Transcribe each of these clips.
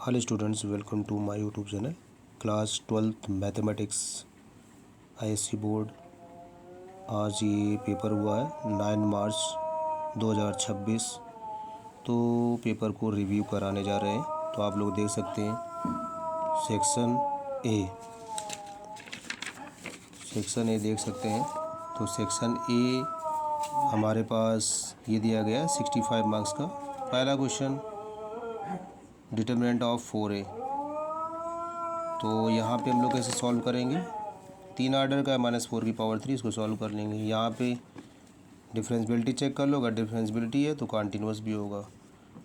Hello students, welcome to my YouTube channel. Class 12th mathematics ISC board. आज ये paper हुआ है 9 मार्च 2026। तो पेपर को रिव्यू कराने जा रहे हैं। तो आप लोग देख सकते हैं सेक्शन ए देख सकते हैं। तो सेक्शन ए हमारे पास ये दिया गया है 65 मार्क्स का। पहला क्वेश्चन, डिटरमिनेंट ऑफ 4a। तो यहाँ पे हम लोग कैसे सॉल्व करेंगे, 3 आर्डर का है -4 की पावर 3, इसको सॉल्व कर लेंगे। यहाँ पे डिफरेंशियबिलिटी चेक कर लो, अगर डिफरेंशियबिलिटी है तो कॉन्टीन्यूअस भी होगा।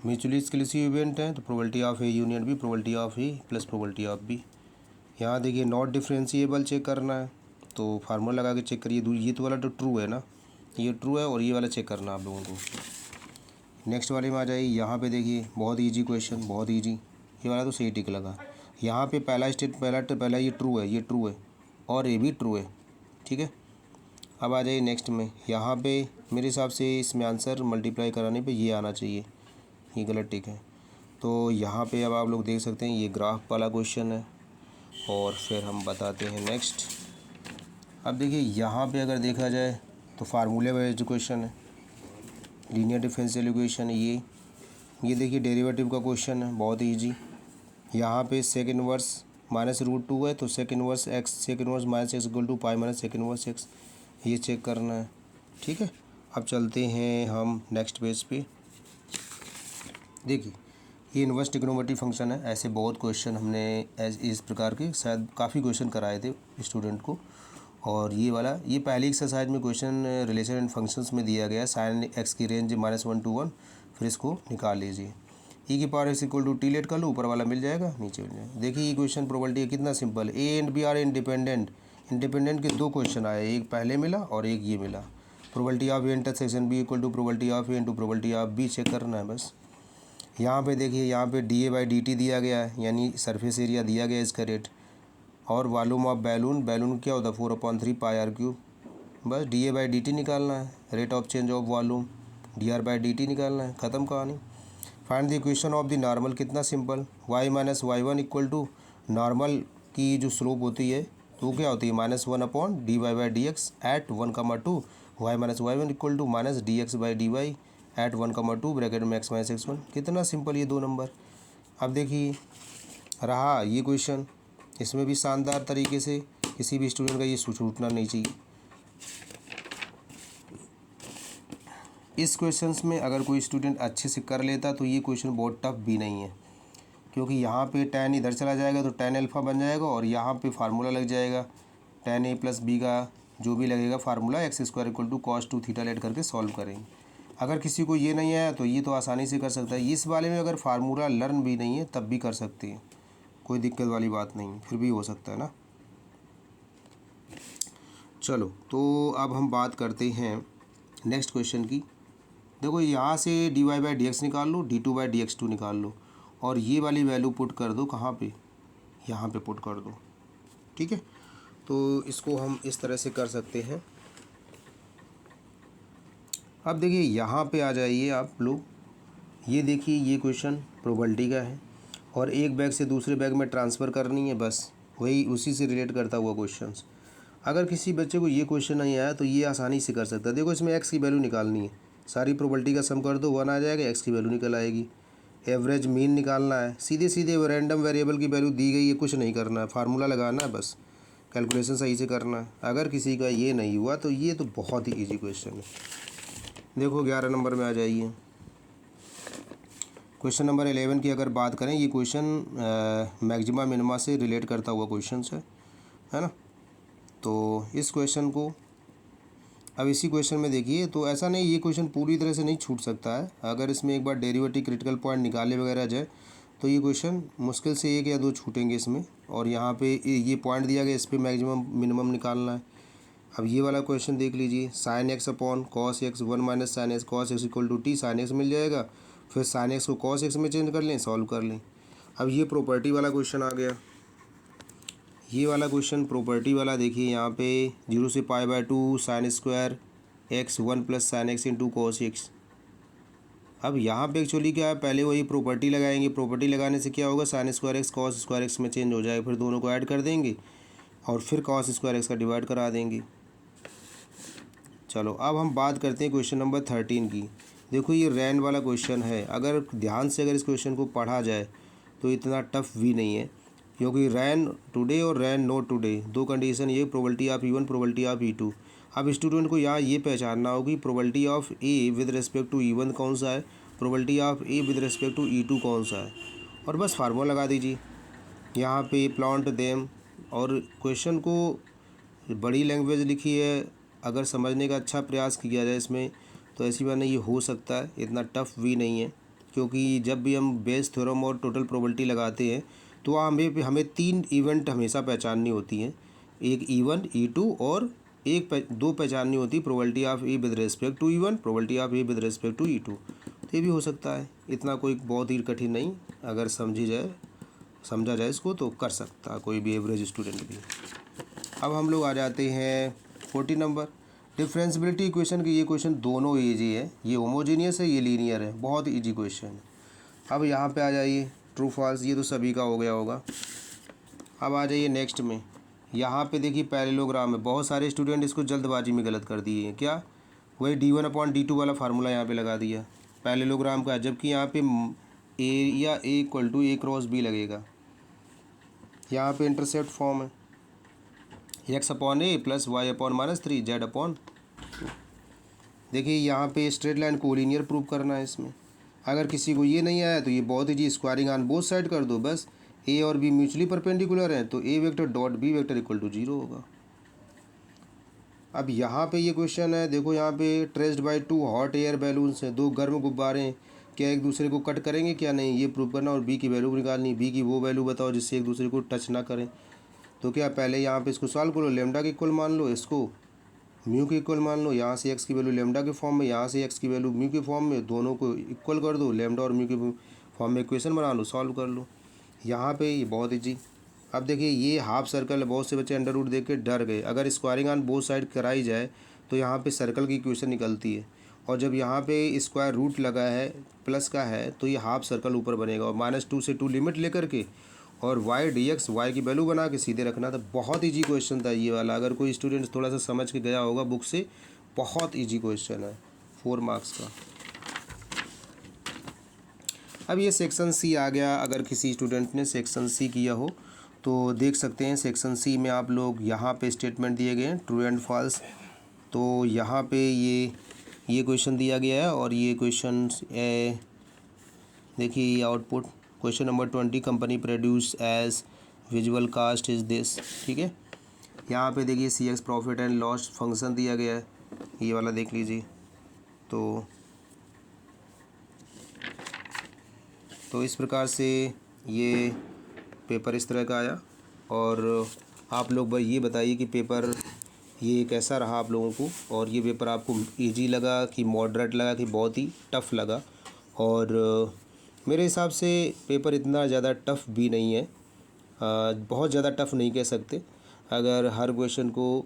म्यूचुअली एक्सक्लूसिव इवेंट है तो probability of A union B, probability of A plus probability of B. यहाँ देखिए नॉट डिफरेंशिएबल चेक करना है तो फार्मूला लगा के चेक करिए। ये तो वाला तो ट्रू है ना, ये ट्रू है और ये वाला चेक करना आप लोगों को। नेक्स्ट वाले में आ जाइए। यहाँ पे देखिए बहुत ईजी क्वेश्चन, बहुत ईजी। ये वाला तो सही टिक लगा। यहाँ पे पहला ये ट्रू है और ये भी ट्रू है, ठीक है। अब आ जाइए नेक्स्ट में। यहाँ पे मेरे हिसाब से इसमें आंसर मल्टीप्लाई कराने पे ये आना चाहिए, ये गलत टिक है। तो यहाँ पे अब आप लोग देख सकते हैं ये ग्राफ वाला क्वेश्चन है और फिर हम बताते हैं नेक्स्ट। अब देखिए यहाँ पे अगर देखा जाए तो फार्मूले वाइज क्वेश्चन है, लीनियर डिफरेंशियल इक्वेशन है ये देखिए डेरिवेटिव का क्वेश्चन है, बहुत ईजी। यहाँ पे सेक इनवर्स -√2 है तो sec inverse x, sec inverse -x equal to pi minus sec inverse x, ये चेक करना है, ठीक है। अब चलते हैं हम नेक्स्ट पेज पे। देखिए ये इन्वर्स ट्रिग्नोमेट्री फंक्शन है। ऐसे बहुत क्वेश्चन हमने इस प्रकार के शायद काफ़ी क्वेश्चन कराए थे स्टूडेंट को। और ये वाला ये पहली एक्सरसाइज में क्वेश्चन रिलेशन एंड फंक्शंस में दिया गया है। साइन एक्स की रेंज -1 to 1, फिर इसको निकाल लीजिए। ई की power x equal to t let कर लो, ऊपर वाला मिल जाएगा, नीचे मिल जाएगा। देखिए ये क्वेश्चन प्रोबेबिलिटी है कितना simple. A and B are independent के 2 क्वेश्चन आए, एक पहले मिला और एक ये मिला। Probability of A intersection B equal to probability of A into probability of B check करना है बस। यहाँ पे देखिए यहाँ पे dA/dt दिया गया है, यानी सरफेस एरिया दिया गया है इसका रेट। और वॉल्यूम ऑफ बैलून क्या होता है 4/3 πr³। बस dA/dt निकालना है, rate of change of volume dr/dt निकालना है, ख़त्म कहानी। Find the equation of the normal, कितना simple. y minus y1 equal to normal की जो स्लोप होती है तो क्या होती है -1/dy/dx at 1,2, y minus y1 equal to -dx/dy at 1,2 bracket में x माइनस x1। कितना सिंपल ये 2 नंबर। अब देखिए रहा ये क्वेश्चन, इसमें भी शानदार तरीके से किसी भी स्टूडेंट का ये छूटना नहीं चाहिए। इस क्वेश्चंस में अगर कोई स्टूडेंट अच्छे से कर लेता तो ये क्वेश्चन बहुत टफ भी नहीं है, क्योंकि यहाँ पे tan इधर चला जाएगा तो tan अल्फ़ा बन जाएगा और यहाँ पे फार्मूला लग जाएगा tan a प्लस बी का जो भी लगेगा formula x² equal to cos 2 theta let करके सॉल्व करेंगे। अगर किसी को ये नहीं आया तो ये तो आसानी से कर सकता है। इस वाले में अगर फार्मूला लर्न भी नहीं है तब भी कर सकते हैं, कोई दिक्कत वाली बात नहीं, फिर भी हो सकता है ना। चलो तो अब हम बात करते हैं नेक्स्ट क्वेश्चन की। देखो यहाँ से dy/dx निकाल लो, d2/dx2 निकाल लो और ये वाली वैल्यू पुट कर दो कहाँ पे, यहाँ पे पुट कर दो, ठीक है। तो इसको हम इस तरह से कर सकते हैं। अब देखिए यहाँ पे आ जाइए आप लोग, ये देखिए ये क्वेश्चन प्रोबेबिलिटी का है और एक बैग से दूसरे बैग में ट्रांसफ़र करनी है, बस वही उसी से रिलेट करता हुआ क्वेश्चंस। अगर किसी बच्चे को ये क्वेश्चन नहीं आया तो ये आसानी से कर सकता है। देखो इसमें एक्स की वैल्यू निकालनी है, सारी प्रोबेबिलिटी का सम कर दो 1 आ जाएगा, एक्स की वैल्यू निकल आएगी। एवरेज मीन निकालना है, सीधे सीधे रैंडम वेरिएबल की वैल्यू दी गई है, कुछ नहीं करना है, फार्मूला लगाना है बस, कैलकुलेशन सही से करना है। अगर किसी का ये नहीं हुआ तो ये तो बहुत ही ईजी क्वेश्चन है। देखो 11 नंबर में आ जाइए। क्वेश्चन नंबर 11 की अगर बात करें, ये क्वेश्चन मैक्सिमा मिनिमा से रिलेट करता हुआ क्वेश्चन है ना। तो इस क्वेश्चन को अब इसी क्वेश्चन में देखिए, तो ऐसा नहीं ये क्वेश्चन पूरी तरह से नहीं छूट सकता है। अगर इसमें एक बार डेरिवेटिव क्रिटिकल पॉइंट निकाले वगैरह जाए तो ये क्वेश्चन मुश्किल से 1 या 2 छूटेंगे इसमें। और यहाँ पे ये पॉइंट दिया गया, इस पर मैक्सिमम मिनिमम निकालना है। अब ये वाला क्वेश्चन देख लीजिए, sine x upon cos x 1 minus sine x cos x equal to t, sine x मिल जाएगा, फिर साइन एक्स को कॉस एक्स में चेंज कर लें, सॉल्व कर लें। अब ये प्रॉपर्टी वाला क्वेश्चन आ गया। ये वाला क्वेश्चन प्रॉपर्टी वाला देखिए, यहाँ पे 0 से π/2 sine square x 1 plus sine x into cos x. अब यहाँ पे एक्चुअली क्या है, पहले वही प्रॉपर्टी लगाएंगे। प्रॉपर्टी लगाने से क्या होगा, sign square x cos square x में चेंज हो जाएगा, फिर दोनों को ऐड कर देंगे और फिर कॉस स्क्वायर एक्स का डिवाइड करा देंगे। चलो अब हम बात करते हैं क्वेश्चन नंबर 13 की। देखो ये रैन वाला क्वेश्चन है, अगर ध्यान से अगर इस क्वेश्चन को पढ़ा जाए तो इतना टफ भी नहीं है, क्योंकि रैन टुडे और रैन नॉट टुडे दो कंडीशन, ये probability of E1 probability of E2। अब स्टूडेंट को यहाँ ये पहचानना होगी probability of A with respect to E1 कौन सा है, probability of A with respect to E2 कौन सा है, और बस फार्मूला लगा दीजिए यहाँ पे, प्लांट देम। और क्वेश्चन को बड़ी लैंग्वेज लिखी है, अगर समझने का अच्छा प्रयास किया जाए इसमें तो ऐसी बात नहीं, ये हो सकता है, इतना टफ भी नहीं है। क्योंकि जब भी हम बेस थ्योरम और टोटल प्रोबेबिलिटी लगाते हैं तो हमें 3 इवेंट हमेशा पहचाननी होती हैं, एक E1 E2 और दो पहचाननी होती, probability of A with respect to E1, probability of A with respect to E2। तो ये भी हो सकता है, इतना कोई बहुत ही कठिन नहीं, अगर समझा जाए इसको तो कर सकता है कोई भी एवरेज स्टूडेंट भी। अब हम लोग आ जाते हैं 40 नंबर, डिफरेंशियबिलिटी इक्वेशन की। ये क्वेश्चन दोनों ईजी है, ये होमोजीनियस है, ये लीनियर है, बहुत ईजी क्वेश्चन है। अब यहाँ पे आ जाइए, ट्रू फॉल्स ये तो सभी का हो गया होगा। अब आ जाइए नेक्स्ट में, यहाँ पे देखिए पैरेललोग्राम है, बहुत सारे स्टूडेंट इसको जल्दबाजी में गलत कर दिए हैं। क्या, वही D1/D2 वाला फार्मूला यहाँ पे लगा दिया पैरेललोग्राम का, जबकि यहाँ पे area A equal to A cross B लगेगा। यहाँ पे इंटरसेप्ट फॉर्म है, x/a प्लस y/-3 z/2। देखिए यहाँ पे स्ट्रेट लाइन को लीनियर प्रूव करना है इसमें। अगर किसी को ये नहीं आया तो ये बहुत easy, squaring on both side कर दो, बस ए और बी म्यूचुअली परपेंडिकुलर हैं तो A vector dot B vector equal to 0 होगा। अब यहाँ पे ये क्वेश्चन है, देखो यहाँ पे traced by 2 hot air balloons हैं, 2 गर्म गुब्बारे हैं, क्या एक दूसरे को कट करेंगे क्या नहीं, ये प्रूव करना, और बी की वैल्यू निकालनी, बी की वो वैल्यू बताओ जिससे एक दूसरे को टच ना करें। तो क्या, पहले यहाँ पे इसको सॉल्व करो, लेमडा के इक्वल मान लो, इसको म्यू के इक्वल मान लो, यहाँ से एक्स की वैल्यू लेमडा के फॉर्म में, यहाँ से एक्स की वैल्यू म्यू के फॉर्म में, दोनों को इक्वल कर दो, लेमडा और म्यू के फॉर्म में इक्वेशन बना लो, सॉल्व कर लो। यहाँ पे ये बहुत ईजी। अब देखिए ये हाफ सर्कल है, बहुत से बच्चे अंडर रूट देख के डर गए, अगर स्क्वायरिंग ऑन बोथ साइड कराई जाए तो यहाँ पे सर्कल की इक्वेशन निकलती है, और जब यहाँ पे स्क्वायर रूट लगा है प्लस का है तो ये हाफ सर्कल ऊपर बनेगा, और -2 से 2 लिमिट लेकर के और y dx y की वैल्यू बना के सीधे रखना था। बहुत इजी क्वेश्चन था ये वाला, अगर कोई स्टूडेंट थोड़ा सा समझ के गया होगा बुक से, बहुत इजी क्वेश्चन है, 4 मार्क्स का। अब ये सेक्शन सी आ गया, अगर किसी स्टूडेंट ने सेक्शन सी किया हो तो देख सकते हैं सेक्शन सी में आप लोग यहाँ पे स्टेटमेंट दिए गए हैं ट्रू एंड फॉल्स। तो यहाँ पे ये क्वेश्चन दिया गया है, और ये क्वेश्चन देखिए output question number 20, company produce as visual cost is this, ठीक है। यहाँ पे देखिए CX profit and loss function दिया गया है, ये वाला देख लीजिए। तो इस प्रकार से ये पेपर इस तरह का आया, और आप लोग भाई ये बताइए कि पेपर ये कैसा रहा आप लोगों को, और ये पेपर आपको इजी लगा कि मॉडरेट लगा कि बहुत ही टफ़ लगा। और मेरे हिसाब से पेपर इतना ज़्यादा टफ़ भी नहीं है, बहुत ज़्यादा टफ़ नहीं कह सकते। अगर हर क्वेश्चन को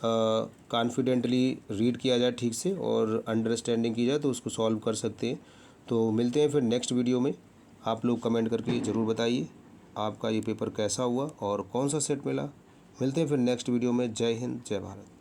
कॉन्फिडेंटली रीड किया जाए ठीक से और अंडरस्टैंडिंग की जाए तो उसको सॉल्व कर सकते हैं। तो मिलते हैं फिर नेक्स्ट वीडियो में, आप लोग कमेंट करके ज़रूर बताइए आपका ये पेपर कैसा हुआ और कौन सा सेट मिला। मिलते हैं फिर नेक्स्ट वीडियो में। जय हिंद, जय भारत।